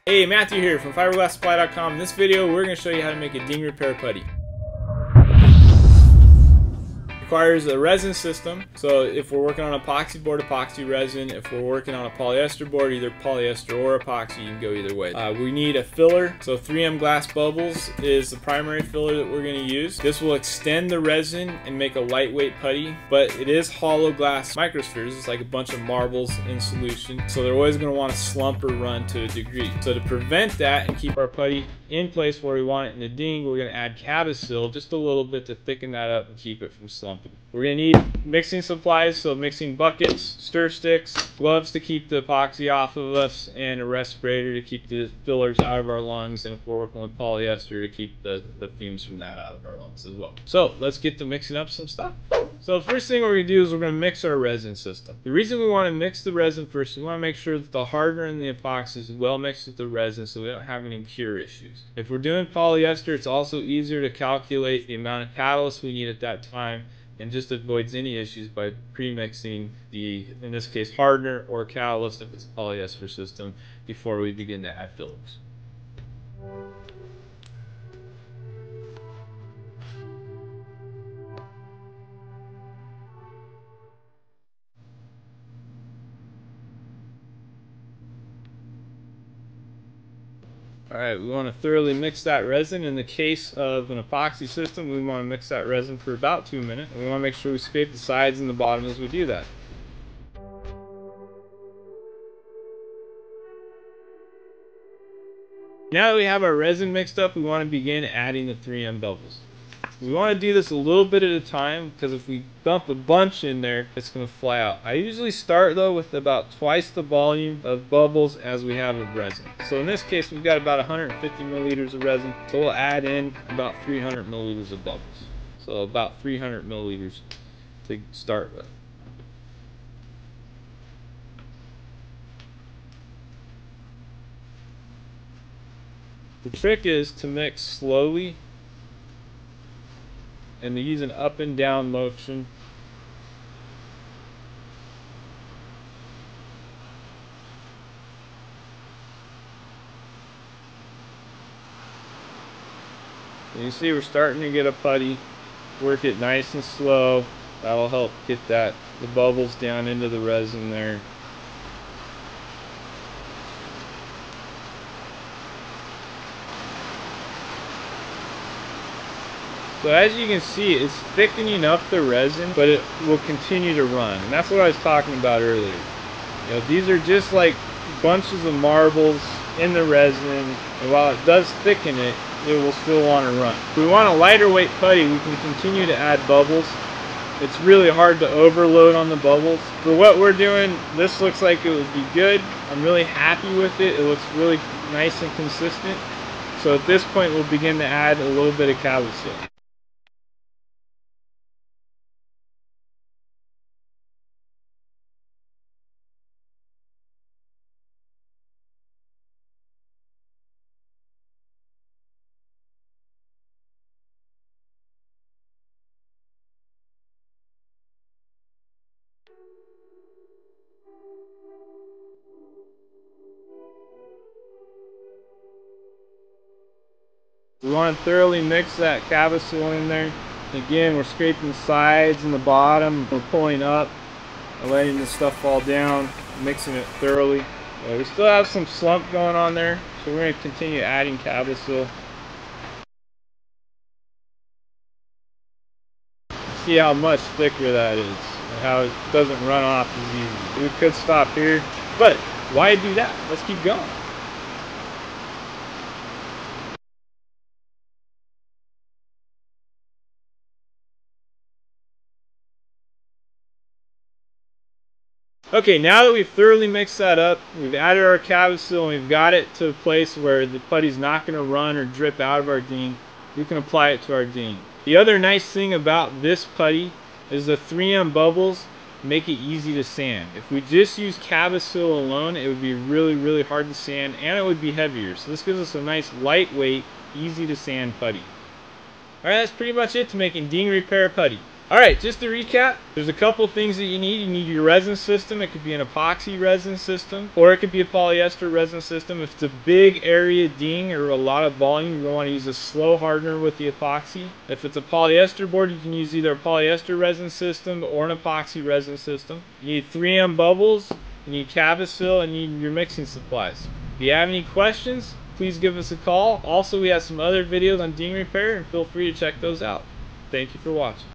Hey, Matthew here from fiberglasssupply.com. In this video, we're going to show you how to make a ding repair putty. Requires a resin system, so if we're working on epoxy board, epoxy resin. If we're working on a polyester board, either polyester or epoxy, you can go either way. We need a filler, so 3M glass bubbles is the primary filler that we're going to use. This will extend the resin and make a lightweight putty, but it is hollow glass microspheres. It's like a bunch of marbles in solution, so they're always going to want to slump or run to a degree. So to prevent that and keep our putty in place where we want it in the ding, we're going to add Cab-o-sil just a little bit to thicken that up and keep it from slumping. We're going to need mixing supplies, so mixing buckets, stir sticks, gloves to keep the epoxy off of us, and a respirator to keep the fillers out of our lungs, and if we're working with polyester, to keep the fumes from that out of our lungs as well. So let's get to mixing up some stuff. So the first thing we're going to do is we're going to mix our resin system. The reason we want to mix the resin first, we want to make sure that the hardener and the epoxy is well mixed with the resin so we don't have any cure issues. If we're doing polyester, it's also easier to calculate the amount of catalyst we need at that time, and just avoids any issues by pre-mixing the, in this case, hardener or catalyst if it's a polyester system before we begin to add fillers. Alright, we want to thoroughly mix that resin. In the case of an epoxy system, we want to mix that resin for about 2 minutes. We want to make sure we scrape the sides and the bottom as we do that. Now that we have our resin mixed up, we want to begin adding the 3M bubbles. We want to do this a little bit at a time, because if we dump a bunch in there, it's going to fly out. I usually start though with about twice the volume of bubbles as we have of resin. So in this case, we've got about 150 milliliters of resin, so we'll add in about 300 milliliters of bubbles. So about 300 milliliters to start with. The trick is to mix slowly and to use an up and down motion. And you see we're starting to get a putty. Work it nice and slow. That'll help get the bubbles down into the resin there. So as you can see, it's thickening up the resin, but it will continue to run. And that's what I was talking about earlier. You know, these are just like bunches of marbles in the resin, and while it does thicken it, it will still want to run. If we want a lighter weight putty, we can continue to add bubbles. It's really hard to overload on the bubbles. For what we're doing, this looks like it would be good. I'm really happy with it. It looks really nice and consistent. So at this point, we'll begin to add a little bit of Cab-o-sil. We want to thoroughly mix that Cab-o-sil in there. Again, we're scraping the sides and the bottom. We're pulling up and letting the stuff fall down, mixing it thoroughly. We still have some slump going on there, so we're going to continue adding Cab-o-sil. See how much thicker that is, and how it doesn't run off as easy. We could stop here, but why do that? Let's keep going. Okay, now that we've thoroughly mixed that up, we've added our Cab-o-sil and we've got it to a place where the putty's not going to run or drip out of our ding, we can apply it to our ding. The other nice thing about this putty is the 3M bubbles make it easy to sand. If we just use Cab-o-sil alone, it would be really hard to sand, and it would be heavier. So this gives us a nice lightweight, easy to sand putty. Alright, that's pretty much it to making ding repair putty. Alright, just to recap, there's a couple things that you need. You need your resin system. It could be an epoxy resin system, or it could be a polyester resin system. If it's a big area ding or a lot of volume, you want to use a slow hardener with the epoxy. If it's a polyester board, you can use either a polyester resin system or an epoxy resin system. You need 3M bubbles, you need Cab-o-sil, and you need your mixing supplies. If you have any questions, please give us a call. Also, we have some other videos on ding repair, and feel free to check those out. Thank you for watching.